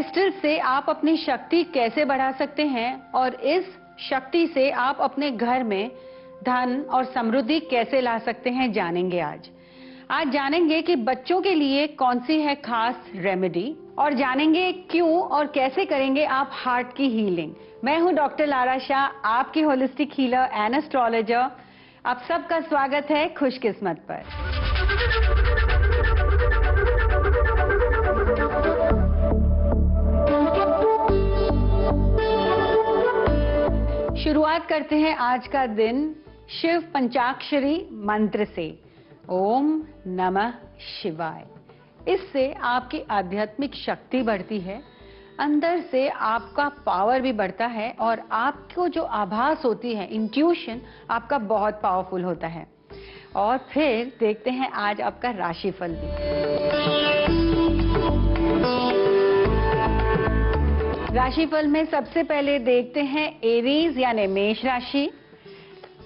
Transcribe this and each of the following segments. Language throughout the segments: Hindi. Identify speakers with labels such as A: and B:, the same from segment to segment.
A: क्रिस्टल से आप अपनी शक्ति कैसे बढ़ा सकते हैं और इस शक्ति से आप अपने घर में धन और समृद्धि कैसे ला सकते हैं, जानेंगे आज जानेंगे कि बच्चों के लिए कौन सी है खास रेमेडी और जानेंगे क्यों और कैसे करेंगे आप हार्ट की हीलिंग। मैं हूं डॉक्टर लारा शाह, आपकी होलिस्टिक हीलर एंड एस्ट्रोलॉजर। आप सबका स्वागत है खुशकिस्मत पर। शुरुआत करते हैं आज का दिन शिव पंचाक्षरी मंत्र से। ओम नमः शिवाय। इससे आपकी आध्यात्मिक शक्ति बढ़ती है, अंदर से आपका पावर भी बढ़ता है और आपको जो आभास होती है, इंट्यूशन आपका बहुत पावरफुल होता है। और फिर देखते हैं आज आपका राशिफल भी। राशिफल में सबसे पहले देखते हैं एरीज यानी मेष राशि।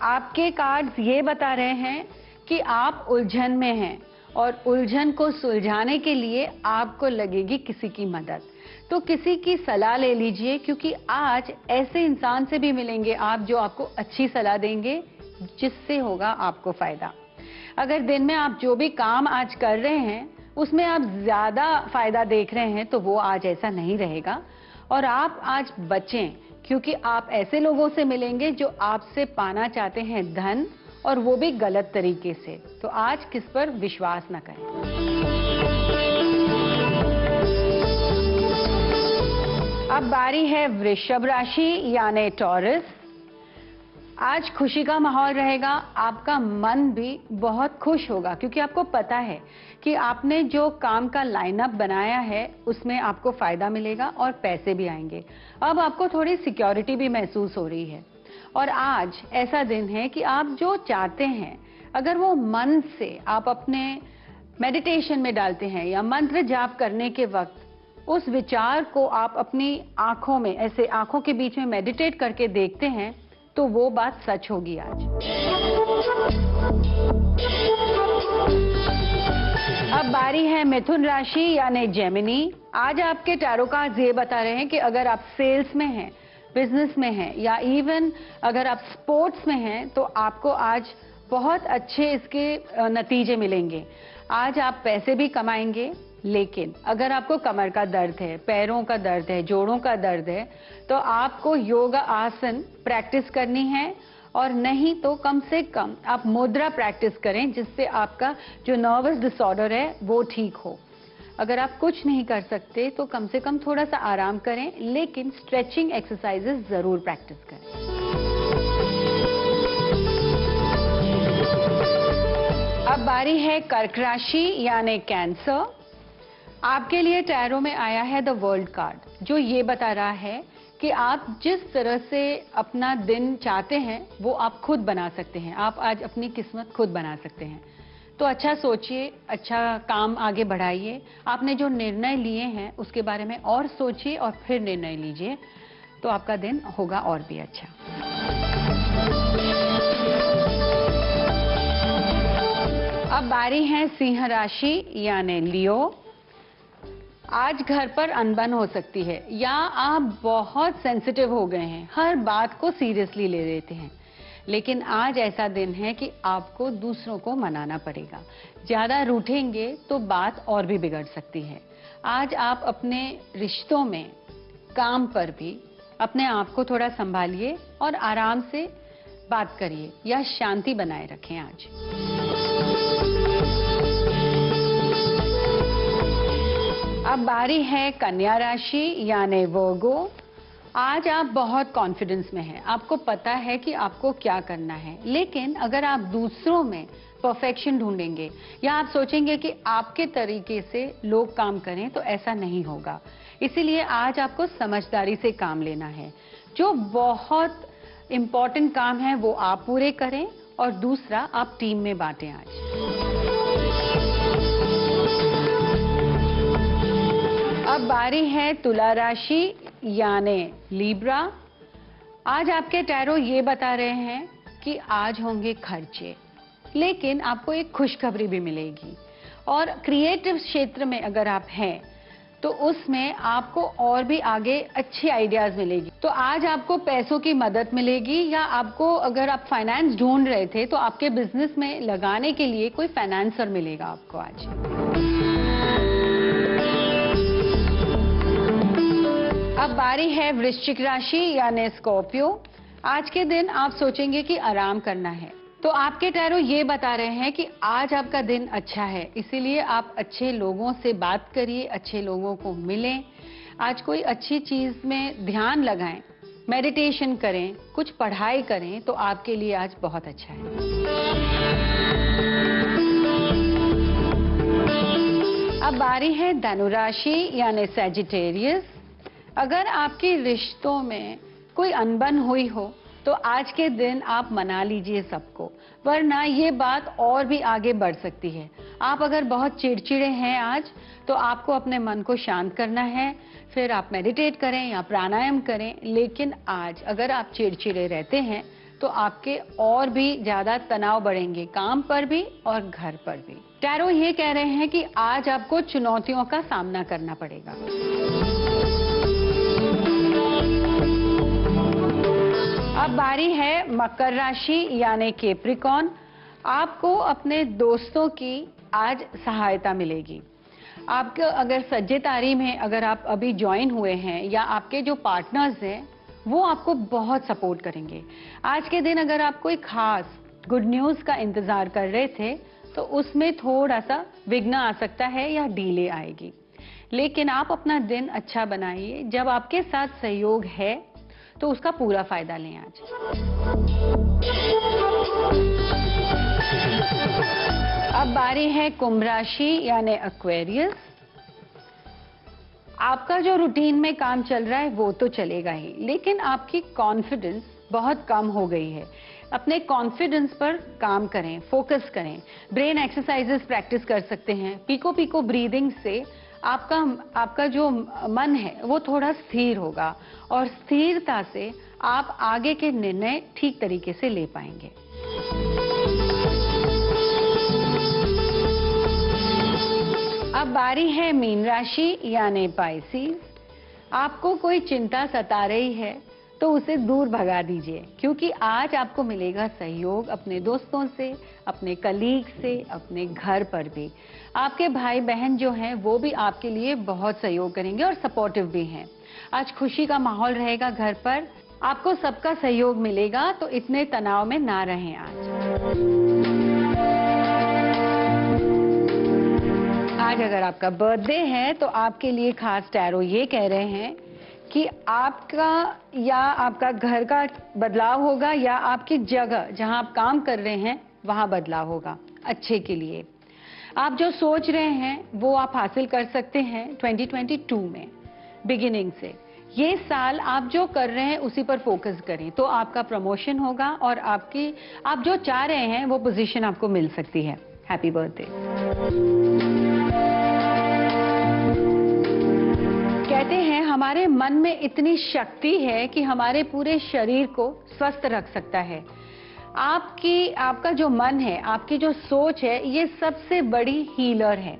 A: आपके कार्ड्स ये बता रहे हैं कि आप उलझन में हैं और उलझन को सुलझाने के लिए आपको लगेगी किसी की मदद। तो किसी की सलाह ले लीजिए, क्योंकि आज ऐसे इंसान से भी मिलेंगे आप जो आपको अच्छी सलाह देंगे, जिससे होगा आपको फायदा। अगर दिन में आप जो भी काम आज कर रहे हैं उसमें आप ज्यादा फायदा देख रहे हैं तो वो आज ऐसा नहीं रहेगा और आप आज बचें, क्योंकि आप ऐसे लोगों से मिलेंगे जो आपसे पाना चाहते हैं धन, और वो भी गलत तरीके से। तो आज किस पर विश्वास न करें। अब बारी है वृषभ राशि यानी टॉरस। आज खुशी का माहौल रहेगा, आपका मन भी बहुत खुश होगा, क्योंकि आपको पता है कि आपने जो काम का लाइनअप बनाया है उसमें आपको फायदा मिलेगा और पैसे भी आएंगे। अब आपको थोड़ी सिक्योरिटी भी महसूस हो रही है। और आज ऐसा दिन है कि आप जो चाहते हैं, अगर वो मन से आप अपने मेडिटेशन में डालते हैं या मंत्र जाप करने के वक्त उस विचार को आप अपनी आंखों में, ऐसे आंखों के बीच में मेडिटेट करके देखते हैं, तो वो बात सच होगी आज। अब बारी है मिथुन राशि यानी जेमिनी। आज आपके टैरो कार्ड्स ये बता रहे हैं कि अगर आप सेल्स में हैं, बिजनेस में हैं या इवन अगर आप स्पोर्ट्स में हैं, तो आपको आज बहुत अच्छे इसके नतीजे मिलेंगे। आज आप पैसे भी कमाएंगे, लेकिन अगर आपको कमर का दर्द है, पैरों का दर्द है, जोड़ों का दर्द है, तो आपको योगा आसन प्रैक्टिस करनी है, और नहीं तो कम से कम आप मुद्रा प्रैक्टिस करें, जिससे आपका जो नर्वस डिसऑर्डर है वो ठीक हो। अगर आप कुछ नहीं कर सकते तो कम से कम थोड़ा सा आराम करें, लेकिन स्ट्रेचिंग एक्सरसाइजेस जरूर प्रैक्टिस करें। अब बारी है कर्क राशि यानी कैंसर। आपके लिए टैरो में आया है द वर्ल्ड कार्ड, जो ये बता रहा है कि आप जिस तरह से अपना दिन चाहते हैं वो आप खुद बना सकते हैं। आप आज अपनी किस्मत खुद बना सकते हैं। तो अच्छा सोचिए, अच्छा काम आगे बढ़ाइए। आपने जो निर्णय लिए हैं उसके बारे में और सोचिए और फिर निर्णय लीजिए, तो आपका दिन होगा और भी अच्छा। अब बारी है सिंह राशि यानी लियो। आज घर पर अनबन हो सकती है, या आप बहुत सेंसिटिव हो गए हैं, हर बात को सीरियसली ले लेते हैं। लेकिन आज ऐसा दिन है कि आपको दूसरों को मनाना पड़ेगा। ज्यादा रूठेंगे तो बात और भी बिगड़ सकती है। आज आप अपने रिश्तों में, काम पर भी अपने आप को थोड़ा संभालिए और आराम से बात करिए या शांति बनाए रखें आज। अब बारी है कन्या राशि यानी वर्गो। आज आप बहुत कॉन्फिडेंस में हैं, आपको पता है कि आपको क्या करना है, लेकिन अगर आप दूसरों में परफेक्शन ढूंढेंगे या आप सोचेंगे कि आपके तरीके से लोग काम करें, तो ऐसा नहीं होगा। इसीलिए आज आपको समझदारी से काम लेना है। जो बहुत इंपॉर्टेंट काम है वो आप पूरे करें और दूसरा आप टीम में बांटें आज। अब बारी है तुला राशि यानी लिब्रा। आज आपके टैरो ये बता रहे हैं कि आज होंगे खर्चे, लेकिन आपको एक खुशखबरी भी मिलेगी। और क्रिएटिव क्षेत्र में अगर आप हैं तो उसमें आपको और भी आगे अच्छी आइडियाज मिलेगी। तो आज आपको पैसों की मदद मिलेगी, या आपको अगर आप फाइनेंस ढूंढ रहे थे तो आपके बिजनेस में लगाने के लिए कोई फाइनेंसर मिलेगा आपको आज। अब बारी है वृश्चिक राशि यानी स्कॉर्पियो। आज के दिन आप सोचेंगे कि आराम करना है, तो आपके टैरो ये बता रहे हैं कि आज आपका दिन अच्छा है, इसीलिए आप अच्छे लोगों से बात करिए, अच्छे लोगों को मिलें, आज कोई अच्छी चीज में ध्यान लगाएं, मेडिटेशन करें, कुछ पढ़ाई करें, तो आपके लिए आज बहुत अच्छा है। अब बारी है धनु राशि यानी सैजिटेरियस। अगर आपके रिश्तों में कोई अनबन हुई हो तो आज के दिन आप मना लीजिए सबको, वरना ये बात और भी आगे बढ़ सकती है। आप अगर बहुत चिड़चिड़े हैं आज, तो आपको अपने मन को शांत करना है, फिर आप मेडिटेट करें या प्राणायाम करें। लेकिन आज अगर आप चिड़चिड़े रहते हैं तो आपके और भी ज्यादा तनाव बढ़ेंगे, काम पर भी और घर पर भी। टैरो ये कह रहे हैं कि आज आपको चुनौतियों का सामना करना पड़ेगा। अब बारी है मकर राशि यानी कैप्रिकॉर्न। आपको अपने दोस्तों की आज सहायता मिलेगी। आपके अगर सज्जेदारी में अगर आप अभी ज्वाइन हुए हैं, या आपके जो पार्टनर्स हैं वो आपको बहुत सपोर्ट करेंगे। आज के दिन अगर आप कोई खास गुड न्यूज का इंतजार कर रहे थे तो उसमें थोड़ा सा विघ्न आ सकता है या डिले आएगी, लेकिन आप अपना दिन अच्छा बनाइए। जब आपके साथ सहयोग है तो उसका पूरा फायदा लें आज। अब बारी है कुंभ राशि यानी एक्वेरियस। आपका जो रूटीन में काम चल रहा है वो तो चलेगा ही, लेकिन आपकी कॉन्फिडेंस बहुत कम हो गई है। अपने कॉन्फिडेंस पर काम करें, फोकस करें, ब्रेन एक्सरसाइजेस प्रैक्टिस कर सकते हैं। पीको पीको ब्रीदिंग से आपका जो मन है वो थोड़ा स्थिर होगा, और स्थिरता से आप आगे के निर्णय ठीक तरीके से ले पाएंगे। अब बारी है मीन राशि यानी पाइसेस। आपको कोई चिंता सता रही है तो उसे दूर भगा दीजिए, क्योंकि आज आपको मिलेगा सहयोग अपने दोस्तों से, अपने कलीग से, अपने घर पर भी। आपके भाई बहन जो हैं वो भी आपके लिए बहुत सहयोग करेंगे और सपोर्टिव भी हैं। आज खुशी का माहौल रहेगा घर पर, आपको सबका सहयोग मिलेगा, तो इतने तनाव में ना रहें आज अगर आपका बर्थडे है तो आपके लिए खास टैरो ये कह रहे हैं कि आपका या आपका घर का बदलाव होगा, या आपकी जगह जहां आप काम कर रहे हैं वहां बदलाव होगा अच्छे के लिए। आप जो सोच रहे हैं वो आप हासिल कर सकते हैं 2022 में बिगिनिंग से। ये साल आप जो कर रहे हैं उसी पर फोकस करें, तो आपका प्रमोशन होगा और आप जो चाह रहे हैं वो पोजीशन आपको मिल सकती है। Happy birthday. कहते हैं हमारे मन में इतनी शक्ति है कि हमारे पूरे शरीर को स्वस्थ रख सकता है। आपका जो मन है, आपकी जो सोच है, ये सबसे बड़ी हीलर है।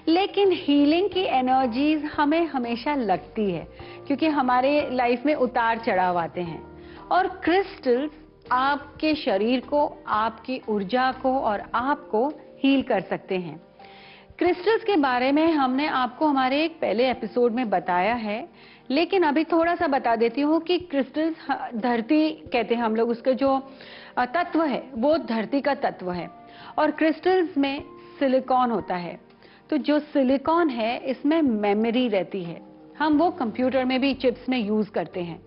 A: लेकिन हीलिंग की एनर्जीज हमें हमेशा लगती है, क्योंकि हमारे लाइफ में उतार चढ़ाव आते हैं, और क्रिस्टल्स आपके शरीर को, आपकी ऊर्जा को और आपको हील कर सकते हैं। क्रिस्टल्स के बारे में हमने आपको हमारे एक पहले एपिसोड में बताया है, लेकिन अभी थोड़ा सा बता देती हूँ कि क्रिस्टल्स धरती कहते हैं हम लोग, उसका जो तत्व है वो धरती का तत्व है, और क्रिस्टल्स में सिलिकॉन होता है। तो जो सिलिकॉन है इसमें मेमोरी रहती है, हम वो कंप्यूटर में भी चिप्स में यूज करते हैं।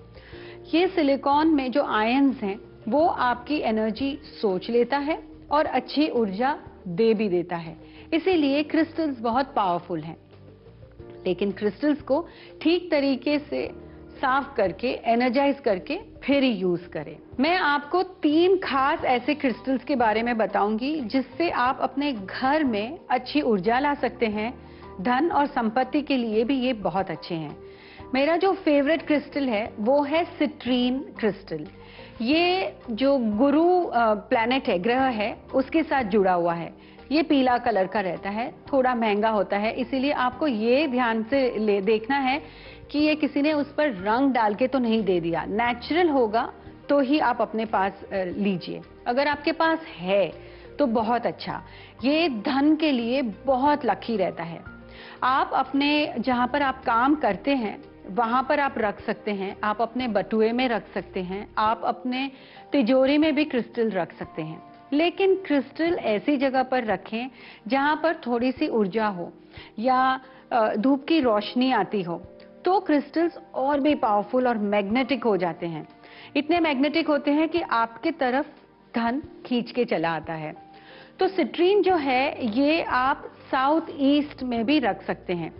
A: ये सिलिकॉन में जो आयन्स हैं वो आपकी एनर्जी सोच लेता है और अच्छी ऊर्जा दे भी देता है, इसीलिए क्रिस्टल्स बहुत पावरफुल हैं। लेकिन क्रिस्टल्स को ठीक तरीके से साफ करके, एनर्जाइज करके फिर ही यूज करें। मैं आपको 3 खास ऐसे क्रिस्टल्स के बारे में बताऊंगी जिससे आप अपने घर में अच्छी ऊर्जा ला सकते हैं। धन और संपत्ति के लिए भी ये बहुत अच्छे हैं। मेरा जो फेवरेट क्रिस्टल है वो है सिट्रीन क्रिस्टल। ये जो गुरु प्लैनेट है, ग्रह है, उसके साथ जुड़ा हुआ है। ये पीला कलर का रहता है, थोड़ा महंगा होता है, इसीलिए आपको ये ध्यान से देखना है कि ये किसी ने उस पर रंग डाल के तो नहीं दे दिया। नेचुरल होगा तो ही आप अपने पास लीजिए। अगर आपके पास है तो बहुत अच्छा, ये धन के लिए बहुत लकी रहता है। आप अपने जहाँ पर आप काम करते हैं वहाँ पर आप रख सकते हैं, आप अपने बटुए में रख सकते हैं, आप अपने तिजोरी में भी क्रिस्टल रख सकते हैं। लेकिन क्रिस्टल ऐसी जगह पर रखें जहाँ पर थोड़ी सी ऊर्जा हो या धूप की रोशनी आती हो, तो क्रिस्टल्स और भी पावरफुल और मैग्नेटिक हो जाते हैं। इतने मैग्नेटिक होते हैं कि आपके तरफ धन खींच के चला आता है। तो सिट्रीन जो है ये आप साउथ ईस्ट में भी रख सकते हैं,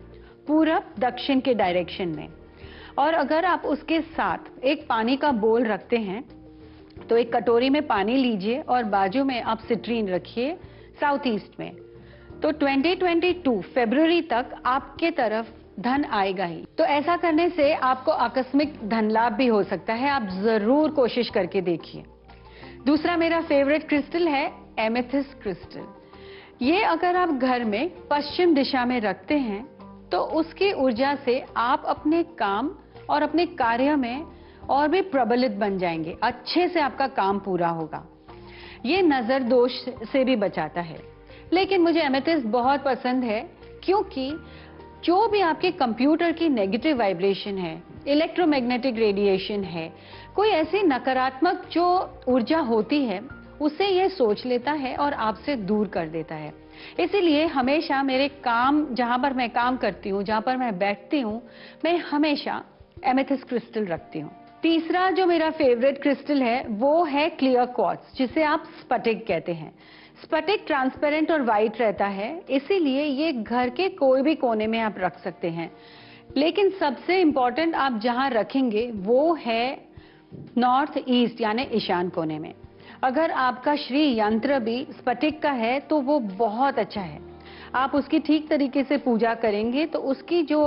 A: पूरब दक्षिण के डायरेक्शन में। और अगर आप उसके साथ एक पानी का बोल रखते हैं तो एक कटोरी में पानी लीजिए और बाजू में आप सिट्रीन रखिए साउथ ईस्ट में, तो 2022 फरवरी तक आपके तरफ धन आएगा ही। तो ऐसा करने से आपको आकस्मिक धन लाभ भी हो सकता है, आप जरूर कोशिश करके देखिए। दूसरा मेरा फेवरेट क्रिस्टल है एमेथिस्ट क्रिस्टल। ये अगर आप घर में पश्चिम दिशा में रखते हैं तो उसकी ऊर्जा से आप अपने काम और अपने कार्य में और भी प्रबलित बन जाएंगे, अच्छे से आपका काम पूरा होगा। ये नजर दोष से भी बचाता है। लेकिन मुझे एमेथिस्ट बहुत पसंद है क्योंकि जो भी आपके कंप्यूटर की नेगेटिव वाइब्रेशन है, इलेक्ट्रोमैग्नेटिक रेडिएशन है, कोई ऐसी नकारात्मक जो ऊर्जा होती है उसे ये सोच लेता है और आपसे दूर कर देता है। इसीलिए हमेशा मेरे काम, जहां पर मैं काम करती हूँ, जहां पर मैं बैठती हूँ, मैं हमेशा एमेथिस्ट क्रिस्टल रखती हूँ। तीसरा जो मेरा फेवरेट क्रिस्टल है वो है क्लियर क्वार्ट्ज, जिसे आप स्फटिक कहते हैं। स्फटिक ट्रांसपेरेंट और वाइट रहता है, इसीलिए ये घर के कोई भी कोने में आप रख सकते हैं। लेकिन सबसे इंपॉर्टेंट आप जहां रखेंगे वो है नॉर्थ ईस्ट यानी ईशान कोने में। अगर आपका श्री यंत्र भी स्फटिक का है तो वो बहुत अच्छा है। आप उसकी ठीक तरीके से पूजा करेंगे तो उसकी जो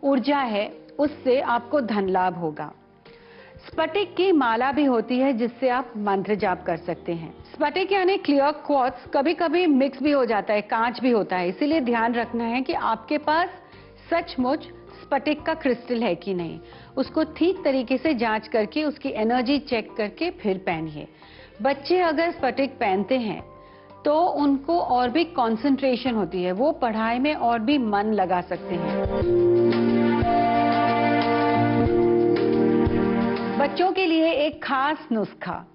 A: ऊर्जा है उससे आपको धन लाभ होगा। स्फटिक की माला भी होती है जिससे आप मंत्र जाप कर सकते हैं। स्फटिक यानी क्लियर क्वार्ट्ज कभी कभी मिक्स भी हो जाता है, कांच भी होता है, इसीलिए ध्यान रखना है कि आपके पास सचमुच स्फटिक का क्रिस्टल है कि नहीं। उसको ठीक तरीके से जांच करके उसकी एनर्जी चेक करके फिर पहनिए। बच्चे अगर स्फटिक पहनते हैं तो उनको और भी कंसंट्रेशन होती है, वो पढ़ाई में और भी मन लगा सकते हैं। बच्चों के लिए एक खास नुस्खा,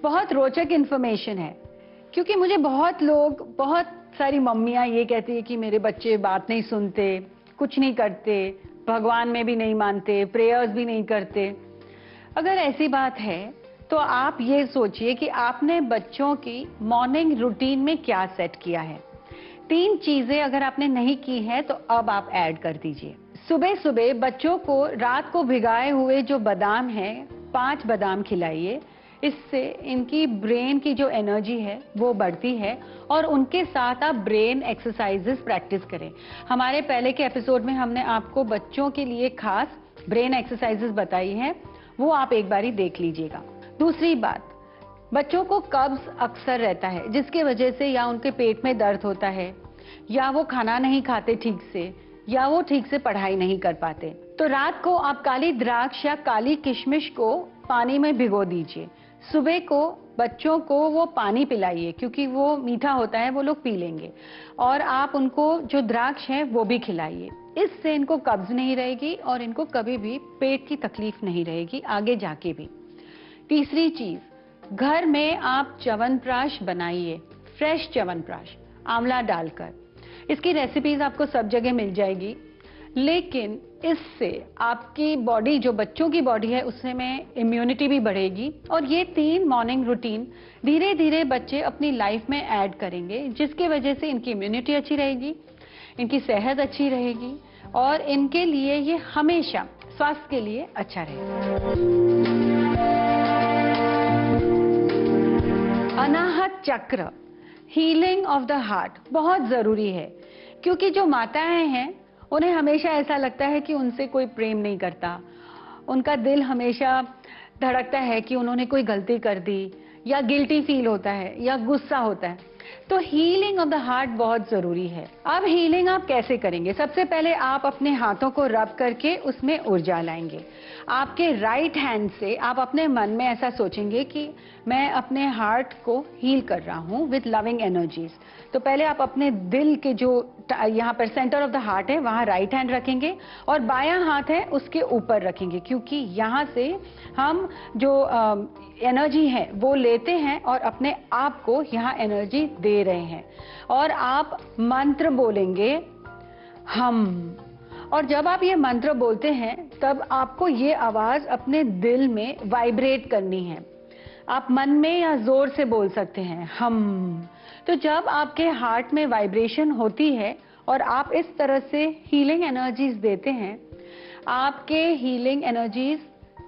A: बहुत रोचक इंफॉर्मेशन है, क्योंकि मुझे बहुत सारी मम्मियां ये कहती है कि मेरे बच्चे बात नहीं सुनते, कुछ नहीं करते, भगवान में भी नहीं मानते, प्रेयर्स भी नहीं करते। अगर ऐसी बात है तो आप ये सोचिए कि आपने बच्चों की मॉर्निंग रूटीन में क्या सेट किया है। 3 चीजें अगर आपने नहीं की है तो अब आप ऐड कर दीजिए। सुबह सुबह बच्चों को रात को भिगाए हुए जो बादाम है, 5 बादाम खिलाइए। इससे इनकी ब्रेन की जो एनर्जी है वो बढ़ती है और उनके साथ आप ब्रेन एक्सरसाइजेस प्रैक्टिस करें। हमारे पहले के एपिसोड में हमने आपको बच्चों के लिए खास ब्रेन एक्सरसाइजेस बताई हैं, वो आप एक बारी देख लीजिएगा। दूसरी बात, बच्चों को कब्ज अक्सर रहता है जिसकी वजह से या उनके पेट में दर्द होता है या वो खाना नहीं खाते ठीक से या वो ठीक से पढ़ाई नहीं कर पाते। तो रात को आप काली द्राक्ष या काली किशमिश को पानी में भिगो दीजिए। सुबह को बच्चों को वो पानी पिलाइए क्योंकि वो मीठा होता है, वो लोग पी लेंगे। और आप उनको जो द्राक्ष है वो भी खिलाइए। इससे इनको कब्ज नहीं रहेगी और इनको कभी भी पेट की तकलीफ नहीं रहेगी आगे जाके भी। तीसरी चीज, घर में आप च्यवनप्राश बनाइए, फ्रेश च्यवनप्राश आंवला डालकर। इसकी रेसिपीज आपको सब जगह मिल जाएगी, लेकिन इससे आपकी बॉडी, जो बच्चों की बॉडी है, उसमें इम्यूनिटी भी बढ़ेगी। और ये 3 मॉर्निंग रूटीन धीरे धीरे बच्चे अपनी लाइफ में ऐड करेंगे, जिसकी वजह से इनकी इम्यूनिटी अच्छी रहेगी, इनकी सेहत अच्छी रहेगी और इनके लिए ये हमेशा स्वास्थ्य के लिए अच्छा रहेगा। अनाहत चक्र, हीलिंग ऑफ द हार्ट बहुत जरूरी है, क्योंकि जो माताएं हैं उन्हें हमेशा ऐसा लगता है कि उनसे कोई प्रेम नहीं करता, उनका दिल हमेशा धड़कता है कि उन्होंने कोई गलती कर दी, या गिल्टी फील होता है या गुस्सा होता है। तो हीलिंग ऑफ द हार्ट बहुत जरूरी है। अब हीलिंग आप कैसे करेंगे? सबसे पहले आप अपने हाथों को रब करके उसमें ऊर्जा लाएंगे। आपके राइट हैंड से आप अपने मन में ऐसा सोचेंगे कि मैं अपने हार्ट को हील कर रहा हूँ विथ लविंग एनर्जीज। तो पहले आप अपने दिल के जो यहाँ पर सेंटर ऑफ द हार्ट है वहाँ राइट हैंड रखेंगे और बायां हाथ है उसके ऊपर रखेंगे, क्योंकि यहाँ से हम जो एनर्जी है वो लेते हैं और अपने आप को यहाँ एनर्जी दे रहे हैं। और आप मंत्र बोलेंगे हम, और जब आप ये मंत्र बोलते हैं तब आपको ये आवाज अपने दिल में वाइब्रेट करनी है। आप मन में या जोर से बोल सकते हैं हम। तो जब आपके हार्ट में वाइब्रेशन होती है और आप इस तरह से हीलिंग एनर्जीज देते हैं, आपके हीलिंग एनर्जीज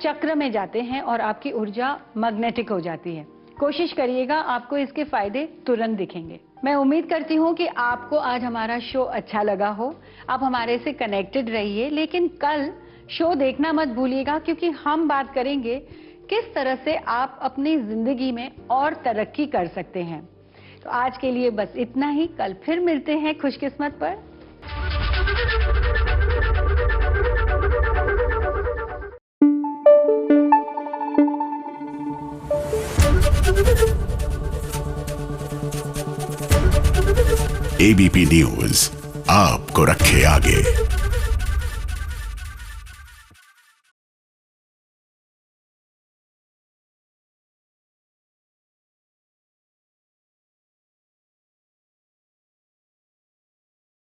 A: चक्र में जाते हैं और आपकी ऊर्जा मैग्नेटिक हो जाती है। कोशिश करिएगा, आपको इसके फायदे तुरंत दिखेंगे। मैं उम्मीद करती हूँ कि आपको आज हमारा शो अच्छा लगा हो। आप हमारे से कनेक्टेड रहिए, लेकिन कल शो देखना मत भूलिएगा, क्योंकि हम बात करेंगे किस तरह से आप अपनी जिंदगी में और तरक्की कर सकते हैं। तो आज के लिए बस इतना ही। कल फिर मिलते हैं खुशकिस्मत पर।
B: एबीपी न्यूज आपको रखे आगे।